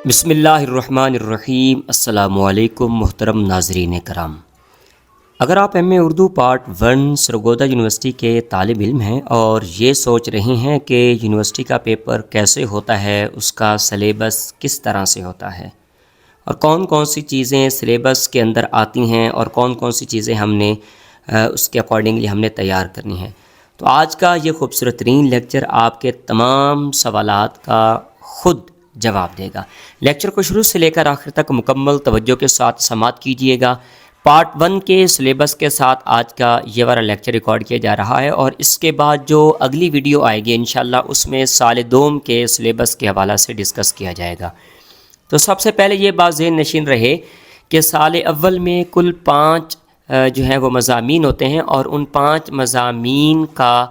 بسم اللہ الرحمن الرحیم۔ السلام علیکم محترم ناظرین کرام، اگر آپ ایم اے اردو پارٹ 1 سرگودا یونیورسٹی کے طالب علم ہیں اور یہ سوچ رہے ہیں کہ یونیورسٹی کا پیپر کیسے ہوتا ہے، اس کا سلیبس کس طرح سے ہوتا ہے اور کون کون سی چیزیں سلیبس کے اندر آتی ہیں اور کون کون سی چیزیں ہم نے اس کے اکارڈنگلی ہم نے تیار کرنی ہے، تو آج کا یہ خوبصورت ترین لیکچر آپ کے تمام سوالات کا خود جواب دے گا۔ لیکچر کو شروع سے لے کر آخر تک مکمل توجہ کے ساتھ سماعت کیجیے گا۔ پارٹ 1 کے سلیبس کے ساتھ آج کا یہ والا لیکچر ریکارڈ کیا جا رہا ہے، اور اس کے بعد جو اگلی ویڈیو آئے گی انشاءاللہ اس میں سال دوم کے سلیبس کے حوالہ سے ڈسکس کیا جائے گا۔ تو سب سے پہلے یہ بات ذہن نشین رہے کہ سال اول میں کل 5 جو ہیں وہ مضامین ہوتے ہیں، اور ان 5 مضامین کا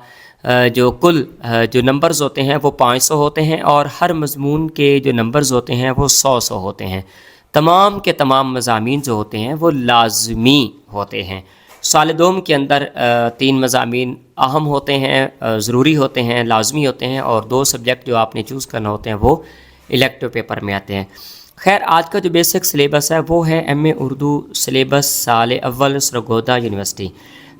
جو کل جو نمبرز ہوتے ہیں وہ 500 ہوتے ہیں، اور ہر مضمون کے جو نمبرز ہوتے ہیں وہ 100 ہوتے ہیں۔ تمام کے تمام مضامین جو ہوتے ہیں وہ لازمی ہوتے ہیں۔ سال دوم کے اندر 3 مضامین اہم ہوتے ہیں، ضروری ہوتے ہیں، لازمی ہوتے ہیں، اور 2 سبجیکٹ جو آپ نے چوز کرنا ہوتے ہیں وہ الیکٹو پیپر میں آتے ہیں۔ خیر، آج کا جو بیسک سلیبس ہے وہ ہے ایم اے اردو سلیبس سال اول سرگودا یونیورسٹی۔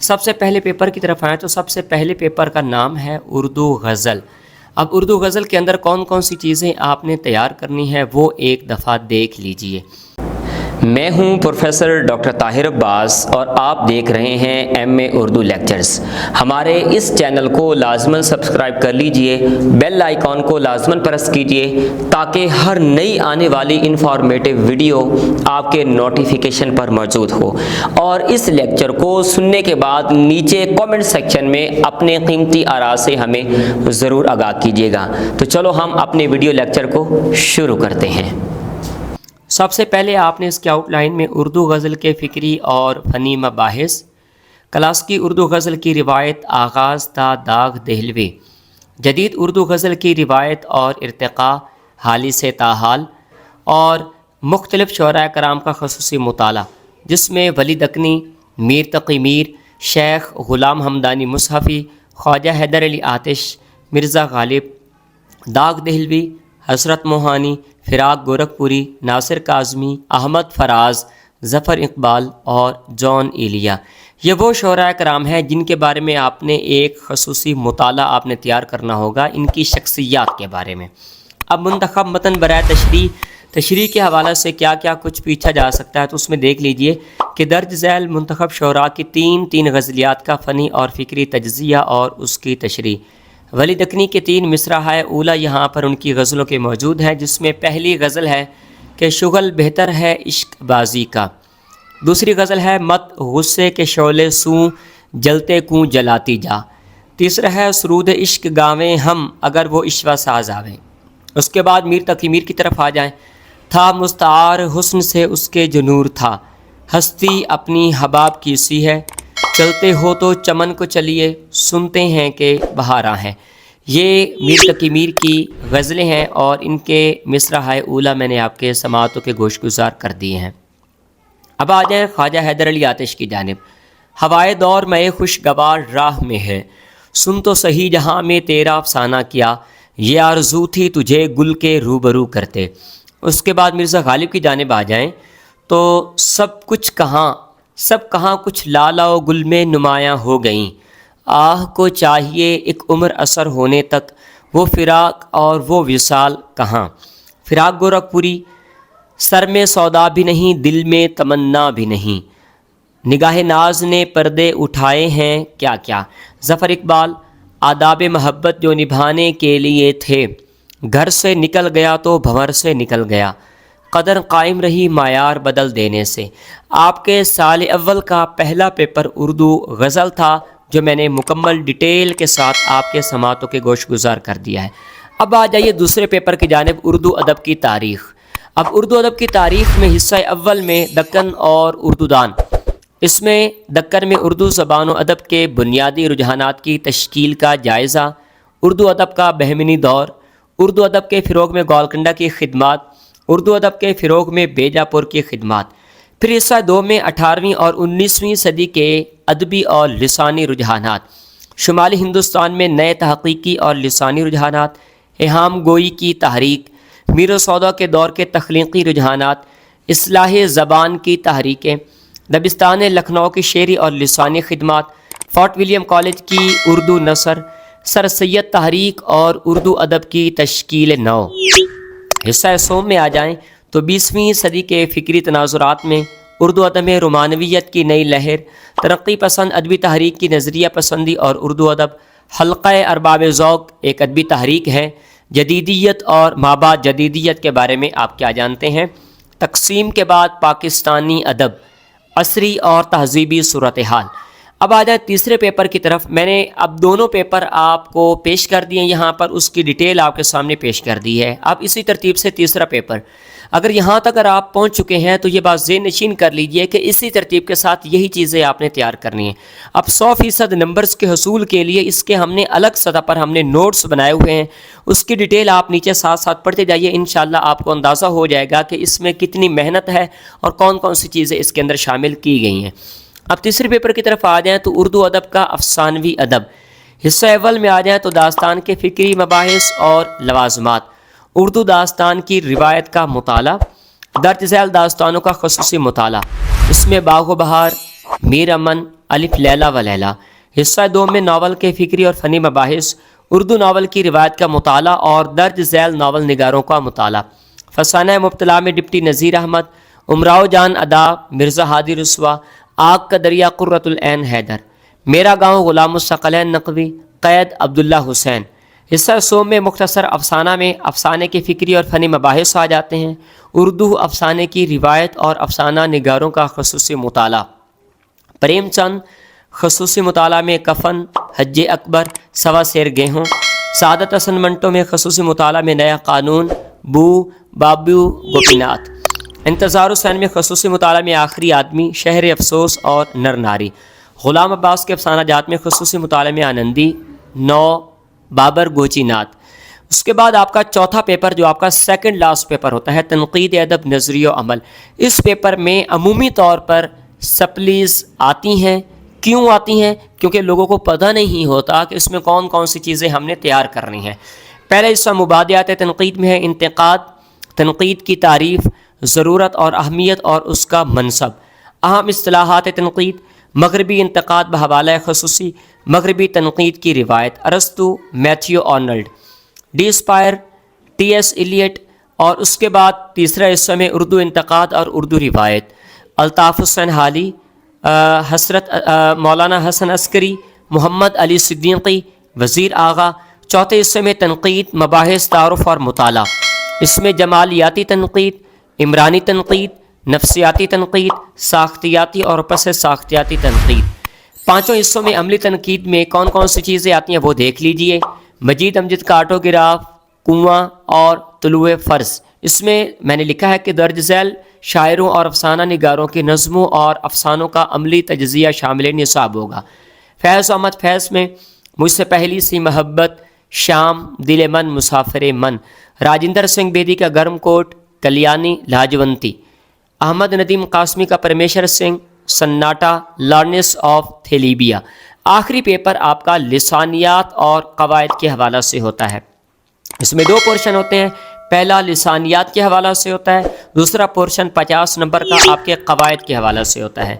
سب سے پہلے پیپر کی طرف آئیں تو سب سے پہلے پیپر کا نام ہے اردو غزل۔ اب اردو غزل کے اندر کون کون سی چیزیں آپ نے تیار کرنی ہے وہ ایک دفعہ دیکھ لیجئے۔ میں ہوں پروفیسر ڈاکٹر طاہر عباس اور آپ دیکھ رہے ہیں ایم اے اردو لیکچرز۔ ہمارے اس چینل کو لازماً سبسکرائب کر لیجئے، بیل آئیکن کو لازماً پریس کیجئے تاکہ ہر نئی آنے والی انفارمیٹیو ویڈیو آپ کے نوٹیفیکیشن پر موجود ہو، اور اس لیکچر کو سننے کے بعد نیچے کامنٹ سیکشن میں اپنے قیمتی آراء سے ہمیں ضرور آگاہ کیجئے گا۔ تو چلو ہم اپنے ویڈیو لیکچر کو شروع کرتے ہیں۔ سب سے پہلے آپ نے اس کے آؤٹ لائن میں اردو غزل کے فکری اور فنی مباحث، کلاسیکی اردو غزل کی روایت آغاز تا داغ دہلوی، جدید اردو غزل کی روایت اور ارتقاء حالی سے تاحال، اور مختلف شعراء کرام کا خصوصی مطالعہ جس میں ولی دکنی، میر تقی میر، شیخ غلام حمدانی مصحفی، خواجہ حیدر علی آتش، مرزا غالب، داغ دہلوی، حسرت موہانی، فراق گورکھپوری، ناصر کاظمی، احمد فراز، ظفر اقبال اور جان ایلیا، یہ وہ شعراء کرام ہیں جن کے بارے میں آپ نے ایک خصوصی مطالعہ آپ نے تیار کرنا ہوگا ان کی شخصیات کے بارے میں۔ اب منتخب متن برائے تشریح کے حوالے سے کیا کیا کچھ پوچھا جا سکتا ہے، تو اس میں دیکھ لیجئے کہ درج ذیل منتخب شعراء کی 3 غزلیات کا فنی اور فکری تجزیہ اور اس کی تشریح۔ ولی دکنی کے 3 مصرعۂ اولیٰ یہاں پر ان کی غزلوں کے موجود ہیں، جس میں پہلی غزل ہے کہ شغل بہتر ہے عشق بازی کا، دوسری غزل ہے مت غصے کے شعلے سوں جلتے کوں جلاتی جا، تیسرا ہے سرود عشق گاویں ہم اگر وہ عشوہ ساز آویں۔ اس کے بعد میر تقی میر کی طرف آ جائیں۔ تھا مستعار حسن سے اس کے جو نور تھا، ہستی اپنی حباب کی سی ہے، چلتے ہو تو چمن کو چلیے سنتے ہیں کہ بہاراں ہیں۔ یہ میر تقی میر کی غزلیں ہیں، اور ان کے مصرعۂ اولیٰ میں نے آپ کے سماعتوں کے گوش گزار کر دیے ہیں۔ اب آ جائیں خواجہ حیدر علی آتش کی جانب۔ ہوائے دور میں خوشگوار راہ میں ہے، سن تو سہی جہاں میں تیرا افسانہ کیا، یہ آرزو تھی تجھے گل کے روبرو کرتے۔ اس کے بعد مرزا غالب کی جانب آ جائیں تو سب کہاں کچھ لالا و گل میں نمایاں ہو گئیں، آہ کو چاہیے ایک عمر اثر ہونے تک، وہ فراق اور وہ وصال کہاں۔ فراق گورکھپوری، سر میں سودا بھی نہیں دل میں تمنا بھی نہیں، نگاہ ناز نے پردے اٹھائے ہیں کیا کیا۔ ظفر اقبال، آداب محبت جو نبھانے کے لیے تھے، گھر سے نکل گیا تو بھنور سے نکل گیا، قدر قائم رہی معیار بدل دینے سے۔ آپ کے سال اول کا پہلا پیپر اردو غزل تھا، جو میں نے مکمل ڈیٹیل کے ساتھ آپ کے سماعتوں کے گوش گزار کر دیا ہے۔ اب آ جائیے دوسرے پیپر کی جانب، اردو ادب کی تاریخ۔ اب اردو ادب کی تاریخ میں حصہ اول میں دکن اور اردو دان، اس میں دکن میں اردو زبان و ادب کے بنیادی رجحانات کی تشکیل کا جائزہ، اردو ادب کا بہمنی دور، اردو ادب کے فروغ میں گولکنڈہ کی خدمات، اردو ادب کے فروغ میں بیجاپور کی خدمات۔ پھر حصہ 2 میں 18ویں اور 19ویں صدی کے ادبی اور لسانی رجحانات، شمالی ہندوستان میں نئے تحقیقی اور لسانی رجحانات، ایہام گوئی کی تحریک، میر و سودا کے دور کے تخلیقی رجحانات، اصلاح زبان کی تحریکیں، دبستان لکھنؤ کی شعری اور لسانی خدمات، فورٹ ولیم کالج کی اردو نثر، سر سید تحریک اور اردو ادب کی تشکیل نو۔ حصہ سوم میں آ جائیں تو 20ویں صدی کے فکری تناظرات میں اردو ادب میں رومانویت کی نئی لہر، ترقی پسند ادبی تحریک کی نظریہ پسندی اور اردو ادب، حلقہ ارباب ذوق ایک ادبی تحریک ہے۔ جدیدیت اور مابعد جدیدیت کے بارے میں آپ کیا جانتے ہیں؟ تقسیم کے بعد پاکستانی ادب، عصری اور تہذیبی صورتحال۔ اب آ جائے تیسرے پیپر کی طرف۔ میں نے اب دونوں پیپر آپ کو پیش کر دیے، یہاں پر اس کی ڈیٹیل آپ کے سامنے پیش کر دی ہے۔ اب اسی ترتیب سے تیسرا پیپر، اگر یہاں تک اگر آپ پہنچ چکے ہیں تو یہ بات ذہن نشین کر لیجئے کہ اسی ترتیب کے ساتھ یہی چیزیں آپ نے تیار کرنی ہیں۔ اب 100% نمبرز کے حصول کے لیے اس کے ہم نے الگ سطح پر ہم نے نوٹس بنائے ہوئے ہیں، اس کی ڈیٹیل آپ نیچے ساتھ ساتھ پڑھتے جائیے، انشاءاللہ آپ کو اندازہ ہو جائے گا کہ اس میں کتنی محنت ہے اور کون کون سی چیزیں اس کے اندر شامل کی گئی ہیں۔ اب تیسرے پیپر کی طرف آ جائیں تو اردو ادب کا افسانوی ادب، حصہ اول میں آ جائیں تو داستان کے فکری مباحث اور لوازمات، اردو داستان کی روایت کا مطالعہ، درج ذیل داستانوں کا خصوصی مطالعہ، اس میں باغ و بہار، میر امن، الف لیلا و لیلا۔ حصہ دو میں ناول کے فکری اور فنی مباحث، اردو ناول کی روایت کا مطالعہ اور درج ذیل ناول نگاروں کا مطالعہ، فسانہ مبتلا میں ڈپٹی نذیر احمد، امراؤ جان ادا مرزا ہادی رسوا، آگ کا دریا قرۃ العین حیدر، میرا گاؤں غلام الثقلین نقوی، قید عبداللہ حسین۔ حصہ سوم میں مختصر افسانہ میں افسانے کے فکری اور فنی مباحث آ جاتے ہیں، اردو افسانے کی روایت اور افسانہ نگاروں کا خصوصی مطالعہ، پریم چند خصوصی مطالعہ میں کفن، حج اکبر، سوا سیر گیہوں، سعادت حسن منٹو میں خصوصی مطالعہ میں نیا قانون، بو بابو گوپی ناتھ، انتظار حسین میں خصوصی مطالعہ میں آخری آدمی، شہر افسوس اور نر ناری، غلام عباس کے افسانہ جات میں خصوصی مطالعہ میں آنندی، نو بابر گوچی ناتھ۔ اس کے بعد آپ کا چوتھا پیپر جو آپ کا سیکنڈ لاسٹ پیپر ہوتا ہے، تنقید ادب نظریہ و عمل۔ اس پیپر میں عمومی طور پر سپلیز آتی ہیں۔ کیوں آتی ہیں؟ کیونکہ لوگوں کو پتہ نہیں ہوتا کہ اس میں کون کون سی چیزیں ہم نے تیار کرنی ہیں۔ پہلا حصہ مبادیات تنقید میں ہے، انتقاد، تنقید کی تعریف، ضرورت اور اہمیت اور اس کا منصب، اہم اصطلاحات تنقید، مغربی انتقاد بحوالہ خصوصی، مغربی تنقید کی روایت، ارسطو، میتھیو آرنلڈ، ڈی اسپائر، ٹی ایس ایلیٹ، اور اس کے بعد تیسرا حصہ میں اردو انتقاد اور اردو روایت، الطاف حسین حالی، حسرت مولانا حسن عسکری، محمد علی صدیقی، وزیر آغا۔ چوتھے حصے میں تنقید، مباحث، تعارف اور مطالعہ، اس میں جمالیاتی تنقید، عمرانی تنقید، نفسیاتی تنقید، ساختیاتی اور پس ساختیاتی تنقید۔ پانچوں حصوں میں عملی تنقید میں کون کون سی چیزیں آتی ہیں وہ دیکھ لیجئے۔ مجید امجد کا آٹوگراف، کنواں اور طلوع فرض۔ اس میں نے لکھا ہے کہ درج ذیل شاعروں اور افسانہ نگاروں کی نظموں اور افسانوں کا عملی تجزیہ شامل نصاب ہوگا۔ فیض احمد فیض میں مجھ سے پہلی سی محبت، شام، دل من، مسافر من، راجندر سنگھ بیدی کا گرم کوٹ، کلیانی، لاجونتی، احمد ندیم قاسمی کا پرمیشر سنگھ، سناٹا، لارنس آف تھیلیبیا۔ آخری پیپر آپ کا لسانیات اور قواعد کے حوالہ سے ہوتا ہے۔ اس میں دو پورشن ہوتے ہیں، پہلا لسانیات کے حوالہ سے ہوتا ہے، دوسرا پورشن 50 نمبر کا آپ کے قواعد کے حوالہ سے ہوتا ہے۔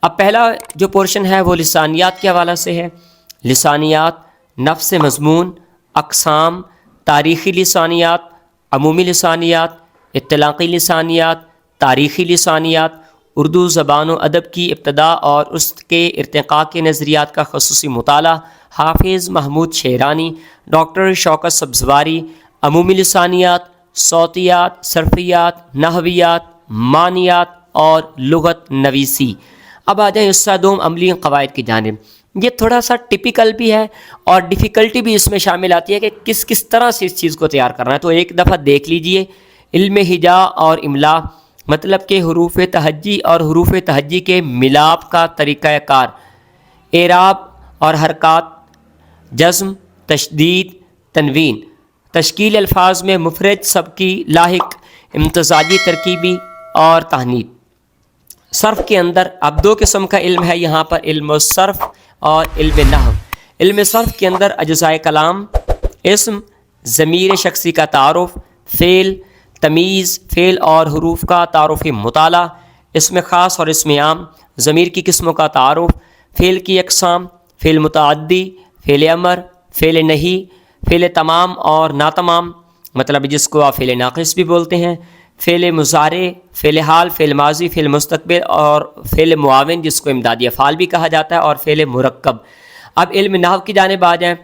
اب پہلا جو پورشن ہے وہ لسانیات کے حوالہ سے ہے۔ لسانیات، نفس مضمون، اقسام، تاریخی لسانیات، عمومی لسانیات، اطلاقی لسانیات، تاریخی لسانیات، اردو زبان و ادب کی ابتدا اور اس کے ارتقاء کے نظریات کا خصوصی مطالعہ، حافظ محمود شیرانی، ڈاکٹر شوکت سبزواری، عمومی لسانیات، صوتیات، صرفیات، نحویات، معنیات اور لغت نویسی۔ اب آ جائیں حصہ دوم، عملی قواعد کی جانب۔ یہ تھوڑا سا ٹپیکل بھی ہے اور ڈیفیکلٹی بھی اس میں شامل آتی ہے کہ کس طرح سے اس چیز کو تیار کرنا ہے، تو ایک دفعہ دیکھ لیجئے۔ علم ہجا اور املا، مطلب کہ حروف تہجی اور حروف تہجی کے ملاپ کا طریقہ کار، اعراب اور حرکات، جزم، تشدید، تنوین، تشکیل الفاظ میں مفرد، سبکی، لاحق، امتزاجی، ترکیبی اور تہنیت۔ صرف کے اندر اب دو قسم کا علم ہے یہاں پر، علم الصرف اور علم نحو۔ علم صرف کے اندر اجزائے کلام، اسم، ضمیر شخصی کا تعارف، فعل، تمیز، فعل اور حروف کا تعارفی مطالعہ، اسم خاص اور اسم عام، ضمیر کی قسموں کا تعارف، فعل کی اقسام، فعل متعدی، فعل امر، فعل نہی، فعل تمام اور ناتمام مطلب جس کو آپ فعل ناقص بھی بولتے ہیں، فعل مضارع، فعل حال، فعل ماضی، فعل مستقبل اور فعل معاون جس کو امدادی افعال بھی کہا جاتا ہے، اور فعل مرکب۔ اب علم نحو کی جانب آ جائیں۔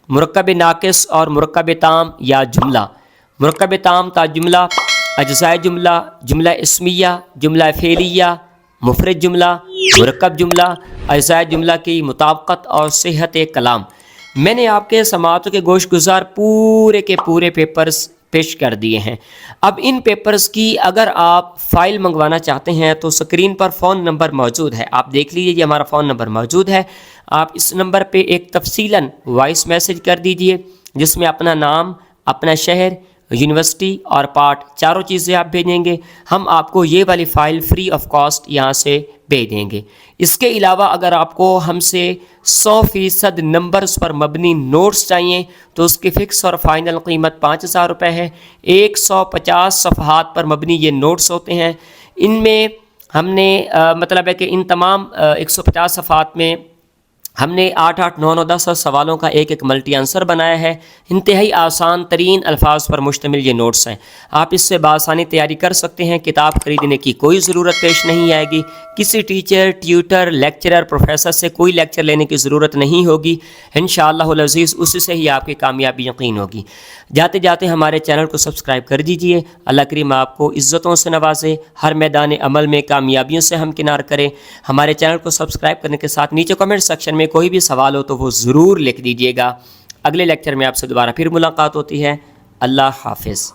مرکب ناقص اور مرکب تام یا جملہ۔ مرکب تام تا جملہ، اجزائے جملہ، جملہ اسمیہ، جملہ فعلیہ، مفرد جملہ، مرکب جملہ، اجزائے جملہ کی مطابقت اور صحت کلام۔ میں نے آپ کے سماعتوں کے گوش گزار پورے کے پورے پیپرز پیش کر دیے ہیں۔ اب ان پیپرز کی اگر آپ فائل منگوانا چاہتے ہیں تو سکرین پر فون نمبر موجود ہے، آپ دیکھ لیجیے، یہ ہمارا فون نمبر موجود ہے۔ آپ اس نمبر پہ ایک تفصیلاً وائس میسج کر دیجیے جس میں اپنا نام، اپنا شہر، یونیورسٹی اور پارٹ چاروں چیزیں آپ بھیجیں گے۔ ہم آپ کو یہ والی فائل فری آف کاسٹ یہاں سے بھیج دیں گے۔ اس کے علاوہ اگر آپ کو ہم سے 100% نمبرز پر مبنی نوٹس چاہیے تو اس کی فکس اور فائنل قیمت 5000 روپے ہے۔ 150 صفحات پر مبنی یہ نوٹس ہوتے ہیں۔ ان میں ہم نے مطلب ہے کہ ان تمام 150 صفحات میں ہم نے 8 9 10 سوالوں کا ایک ملٹی آنسر بنایا ہے۔ انتہائی آسان ترین الفاظ پر مشتمل یہ نوٹس ہیں، آپ اس سے بآسانی تیاری کر سکتے ہیں۔ کتاب خریدنے کی کوئی ضرورت پیش نہیں آئے گی، کسی ٹیچر، ٹیوٹر، لیکچرر، پروفیسر سے کوئی لیکچر لینے کی ضرورت نہیں ہوگی۔ انشاءاللہ العزیز اسی سے ہی آپ کی کامیابی یقین ہوگی۔ جاتے جاتے ہمارے چینل کو سبسکرائب کر دیجئے۔ اللہ کریم آپ کو عزتوں سے نوازے، ہر میدان عمل میں کامیابیوں سے ہمکنار کرے۔ ہمارے چینل کو سبسکرائب کرنے کے ساتھ نیچے کمنٹ سیکشن میں کوئی بھی سوال ہو تو وہ ضرور لکھ دیجیے گا۔ اگلے لیکچر میں آپ سے دوبارہ پھر ملاقات ہوتی ہے۔ اللہ حافظ۔